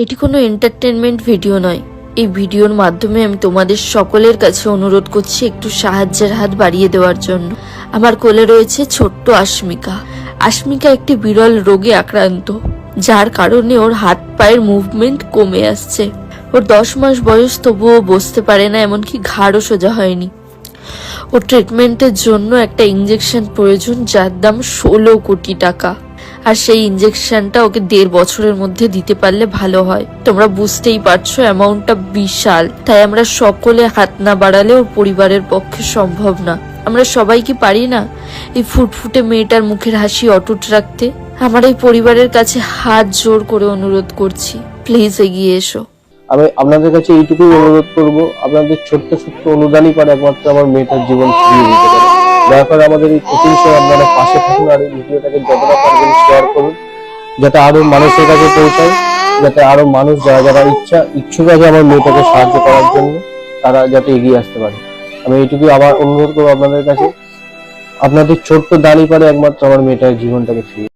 এটি কোনো entertainment video নয়। এই ভিডিওর মাধ্যমে আমি তোমাদের সকলের কাছে অনুরোধ করছি একটু সাহায্যের হাত বাড়িয়ে দেওয়ার জন্য। আমার কোলে রয়েছে ছোট্ট আশমিকা। আশমিকা একটি বিরল রোগে আক্রান্ত, যার কারণে ওর হাত পায়ের মুভমেন্ট কমে আসছে। ওর 10 মাস বয়স, তবুও বসতে পারে না, এমনকি ঘাড়ও সোজা হয়নি। ওর ট্রিটমেন্টের জন্য একটা ইঞ্জেকশন প্রয়োজন, যার দাম 16 কোটি টাকা। আর সেই ইঞ্জেকশনটা ওকে 1.5 বছরের মধ্যে দিতে পারলে ভালো হয়। তোমরা বুঝতেই পারছো অ্যামাউন্টটা বিশাল, তাই আমরা সকলে হাত না বাড়ালে ওর পরিবারের পক্ষে সম্ভব না। আমরা সবাই কি পারি না এই ফুটফুটে মেয়েটার মুখের হাসি অটুট রাখতে? আমার এই পরিবারের কাছে হাত জোর করে অনুরোধ করছি, প্লিজ এগিয়ে এসো। আমি আপনাদের কাছে এইটুকুই অনুরোধ করব, আপনাদের ছোট্ট ছোট্ট অনুদানই পারে একমাত্র আমার মেয়েটার জীবন ফিরিয়ে দিতে পারে। দয়া করে আমাদের এই কঠিন সময় আপনারা পাশে থাকুন, আর এই ভিডিওটাকে যতটা পারবেন শেয়ার করুন, যাতে আরো মানুষের কাছে পৌঁছায়, যাতে আরো মানুষ যারা যারা ইচ্ছুক আছে আমার মেয়েটাকে সাহায্য করার জন্য, তারা যাতে এগিয়ে আসতে পারে। আমি এইটুকুই আবার অনুরোধ করবো আপনাদের কাছে, আপনাদের ছোট্ট দানই পারে একমাত্র আমার মেয়েটার জীবনটাকে ফিরিয়ে।